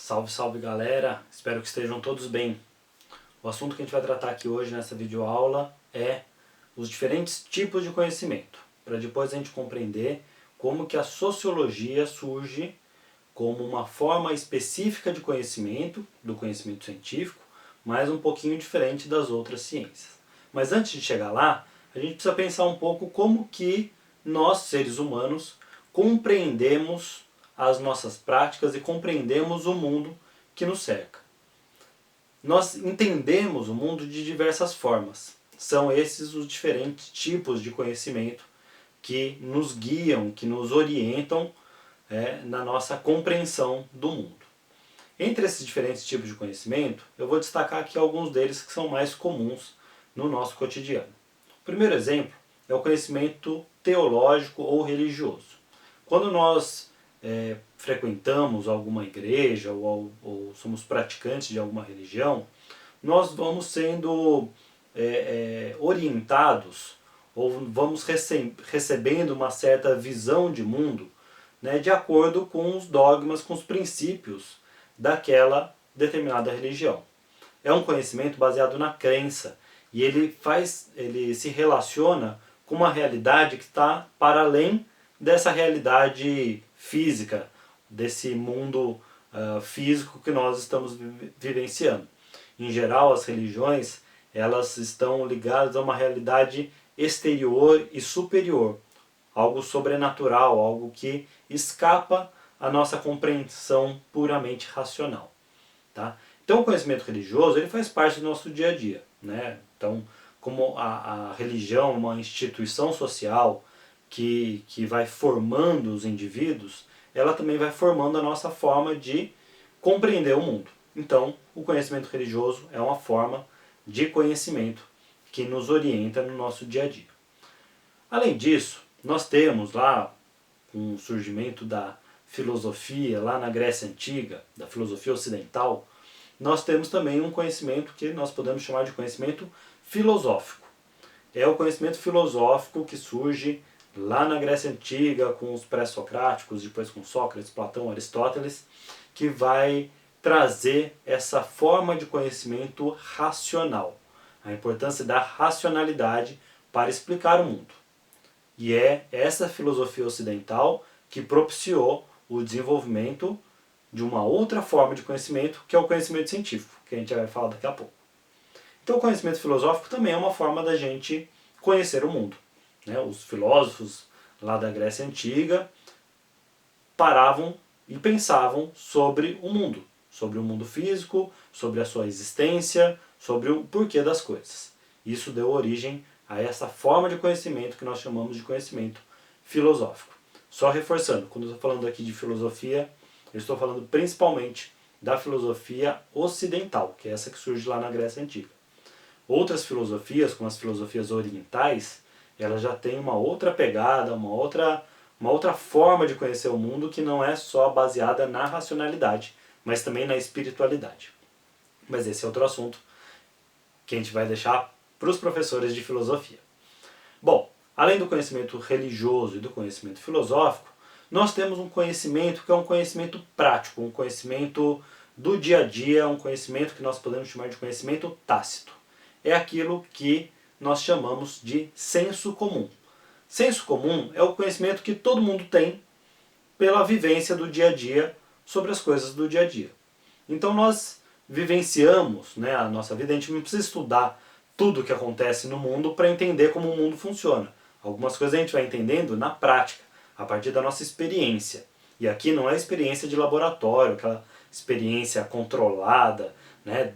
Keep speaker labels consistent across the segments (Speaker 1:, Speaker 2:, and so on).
Speaker 1: Salve, salve galera, espero que estejam todos bem. O assunto que a gente vai tratar aqui hoje nessa videoaula é os diferentes tipos de conhecimento, para depois a gente compreender como que a sociologia surge como uma forma específica de conhecimento, do conhecimento científico, mas um pouquinho diferente das outras ciências. Mas antes de chegar lá, a gente precisa pensar um pouco como que nós, seres humanos, compreendemos as nossas práticas e compreendemos o mundo que nos cerca. Nós entendemos o mundo de diversas formas. São esses os diferentes tipos de conhecimento que nos guiam, que nos orientam na nossa compreensão do mundo. Entre esses diferentes tipos de conhecimento, eu vou destacar aqui alguns deles que são mais comuns no nosso cotidiano. O primeiro exemplo é o conhecimento teológico ou religioso. Quando nós frequentamos alguma igreja ou somos praticantes de alguma religião, nós vamos sendo orientados ou vamos recebendo uma certa visão de mundo, né, de acordo com os dogmas, com os princípios daquela determinada religião. É um conhecimento baseado na crença e ele se relaciona com uma realidade que está para além dessa realidade física, desse mundo físico que nós estamos vivenciando. Em geral, as religiões elas estão ligadas a uma realidade exterior e superior, algo sobrenatural, algo que escapa à nossa compreensão puramente racional. Tá? Então o conhecimento religioso ele faz parte do nosso dia a dia. Né? Então, como a religião é uma instituição social que vai formando os indivíduos, ela também vai formando a nossa forma de compreender o mundo. Então, o conhecimento religioso é uma forma de conhecimento que nos orienta no nosso dia a dia. Além disso, nós temos lá, com o surgimento da filosofia, lá na Grécia Antiga, da filosofia ocidental, nós temos também um conhecimento que nós podemos chamar de conhecimento filosófico. É o conhecimento filosófico que surge lá na Grécia Antiga, com os pré-socráticos, depois com Sócrates, Platão, Aristóteles, que vai trazer essa forma de conhecimento racional, a importância da racionalidade para explicar o mundo. E é essa filosofia ocidental que propiciou o desenvolvimento de uma outra forma de conhecimento, que é o conhecimento científico, que a gente vai falar daqui a pouco. Então o conhecimento filosófico também é uma forma da gente conhecer o mundo. Né? Os filósofos lá da Grécia Antiga paravam e pensavam sobre o mundo físico, sobre a sua existência, sobre o porquê das coisas. Isso deu origem a essa forma de conhecimento que nós chamamos de conhecimento filosófico. Só reforçando, quando eu estou falando aqui de filosofia, eu estou falando principalmente da filosofia ocidental, que é essa que surge lá na Grécia Antiga. Outras filosofias, como as filosofias orientais, elas já têm uma outra pegada, uma outra forma de conhecer o mundo que não é só baseada na racionalidade, mas também na espiritualidade. Mas esse é outro assunto que a gente vai deixar para os professores de filosofia. Bom, além do conhecimento religioso e do conhecimento filosófico, nós temos um conhecimento que é um conhecimento prático, um conhecimento do dia a dia, um conhecimento que nós podemos chamar de conhecimento tácito. É aquilo que nós chamamos de senso comum. Senso comum é o conhecimento que todo mundo tem pela vivência do dia a dia sobre as coisas do dia a dia. Então nós vivenciamos, né, a nossa vida, a gente não precisa estudar tudo o que acontece no mundo para entender como o mundo funciona. Algumas coisas a gente vai entendendo na prática, a partir da nossa experiência. E aqui não é experiência de laboratório, aquela experiência controlada, né,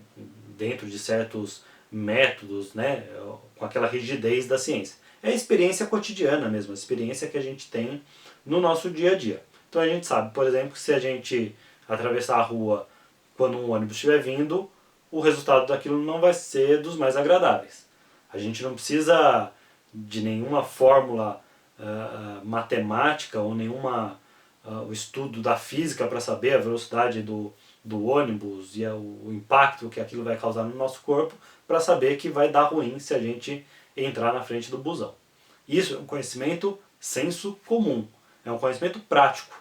Speaker 1: dentro de certos métodos, né, com aquela rigidez da ciência. É a experiência cotidiana mesmo, a experiência que a gente tem no nosso dia a dia. Então a gente sabe, por exemplo, que se a gente atravessar a rua quando um ônibus estiver vindo, o resultado daquilo não vai ser dos mais agradáveis. A gente não precisa de nenhuma fórmula matemática ou nenhuma o estudo da física para saber a velocidade do ônibus e o impacto que aquilo vai causar no nosso corpo para saber que vai dar ruim se a gente entrar na frente do busão. Isso é um conhecimento senso comum, é um conhecimento prático,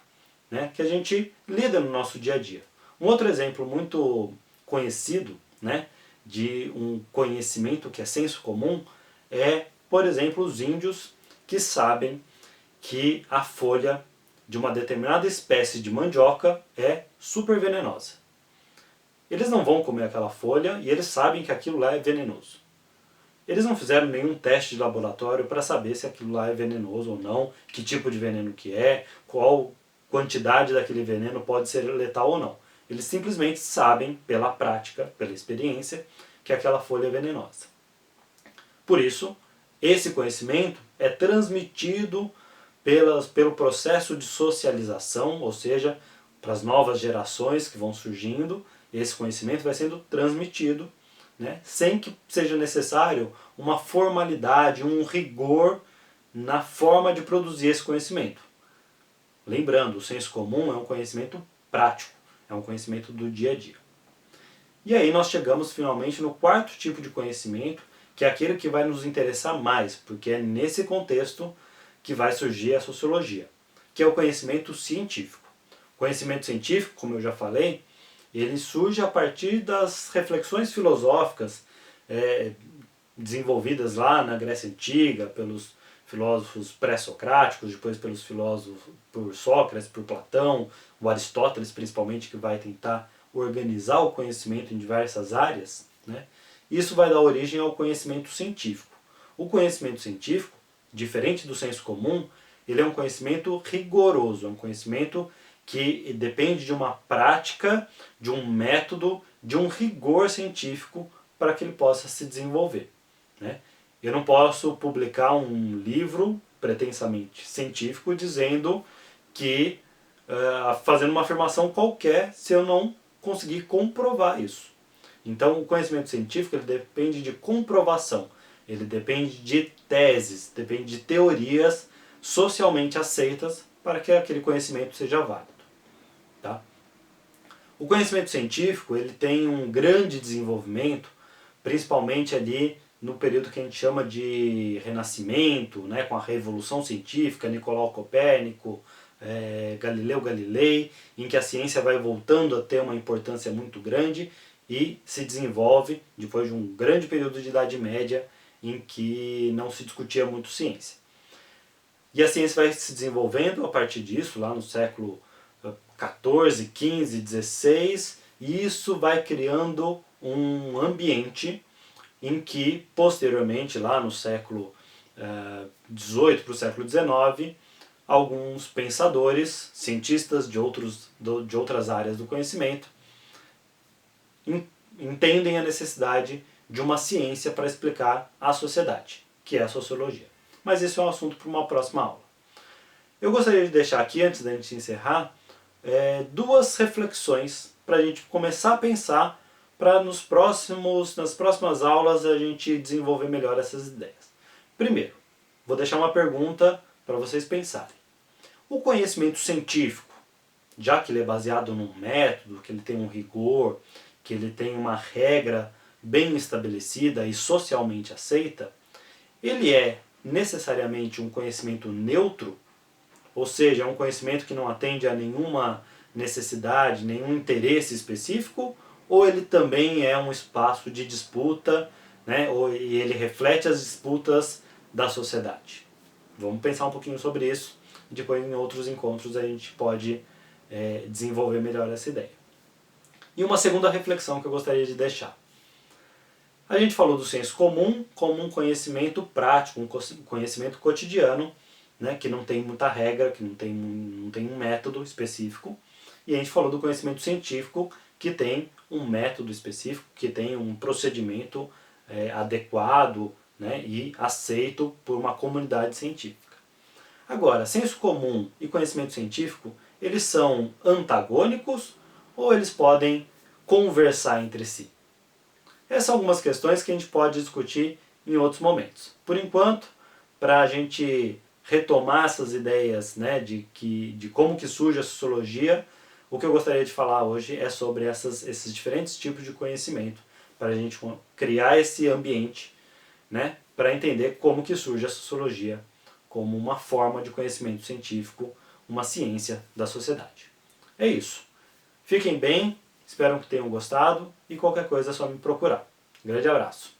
Speaker 1: né, que a gente lida no nosso dia a dia. Um outro exemplo muito conhecido, né, de um conhecimento que é senso comum é, por exemplo, os índios que sabem que a folha de uma determinada espécie de mandioca é super venenosa. Eles não vão comer aquela folha e eles sabem que aquilo lá é venenoso. Eles não fizeram nenhum teste de laboratório para saber se aquilo lá é venenoso ou não, que tipo de veneno que é, qual quantidade daquele veneno pode ser letal ou não. Eles simplesmente sabem, pela prática, pela experiência, que aquela folha é venenosa. Por isso, esse conhecimento é transmitido pelo processo de socialização, ou seja, para as novas gerações que vão surgindo, esse conhecimento vai sendo transmitido, né, sem que seja necessário uma formalidade, um rigor na forma de produzir esse conhecimento. Lembrando, o senso comum é um conhecimento prático, é um conhecimento do dia a dia. E aí nós chegamos finalmente no quarto tipo de conhecimento, que é aquele que vai nos interessar mais, porque é nesse contexto que vai surgir a sociologia, que é o conhecimento científico. O conhecimento científico, como eu já falei, ele surge a partir das reflexões filosóficas desenvolvidas lá na Grécia Antiga, pelos filósofos pré-socráticos, depois pelos filósofos, por Sócrates, por Platão, o Aristóteles principalmente, que vai tentar organizar o conhecimento em diversas áreas, né? Isso vai dar origem ao conhecimento científico. O conhecimento científico, diferente do senso comum, ele é um conhecimento rigoroso, é um conhecimento que depende de uma prática, de um método, de um rigor científico para que ele possa se desenvolver, né? Eu não posso publicar um livro pretensamente científico dizendo que, fazendo uma afirmação qualquer, se eu não conseguir comprovar isso. Então, o conhecimento científico ele depende de comprovação, ele depende de teses, depende de teorias socialmente aceitas para que aquele conhecimento seja válido. Tá? O conhecimento científico ele tem um grande desenvolvimento, principalmente ali no período que a gente chama de Renascimento, né, com a Revolução Científica, Nicolau Copérnico, Galileu Galilei, em que a ciência vai voltando a ter uma importância muito grande e se desenvolve depois de um grande período de Idade Média em que não se discutia muito ciência. E a ciência vai se desenvolvendo a partir disso, lá no século XIV, XV, XVI, e isso vai criando um ambiente em que, posteriormente, lá no século XVIII para o século XIX, alguns pensadores, cientistas de outras áreas do conhecimento, entendem a necessidade de uma ciência para explicar a sociedade, que é a sociologia. Mas isso é um assunto para uma próxima aula. Eu gostaria de deixar aqui, antes da gente encerrar, duas reflexões para a gente começar a pensar para nas próximas aulas a gente desenvolver melhor essas ideias. Primeiro, vou deixar uma pergunta para vocês pensarem. O conhecimento científico, já que ele é baseado num método, que ele tem um rigor, que ele tem uma regra bem estabelecida e socialmente aceita, ele é necessariamente um conhecimento neutro, ou seja, é um conhecimento que não atende a nenhuma necessidade, nenhum interesse específico, ou ele também é um espaço de disputa, né, e ele reflete as disputas da sociedade? Vamos pensar um pouquinho sobre isso, depois em outros encontros a gente pode desenvolver melhor essa ideia. E uma segunda reflexão que eu gostaria de deixar. A gente falou do senso comum como um conhecimento prático, um conhecimento cotidiano, né, que não tem muita regra, que não tem um método específico. E a gente falou do conhecimento científico, que tem um método específico, que tem um procedimento adequado, né, e aceito por uma comunidade científica. Agora, senso comum e conhecimento científico, eles são antagônicos ou eles podem conversar entre si? Essas são algumas questões que a gente pode discutir em outros momentos. Por enquanto, para a gente retomar essas ideias, né, de como que surge a sociologia, o que eu gostaria de falar hoje é sobre esses diferentes tipos de conhecimento, para a gente criar esse ambiente, né, para entender como que surge a sociologia como uma forma de conhecimento científico, uma ciência da sociedade. É isso. Fiquem bem, Espero que tenham gostado e qualquer coisa é só me procurar. Grande abraço!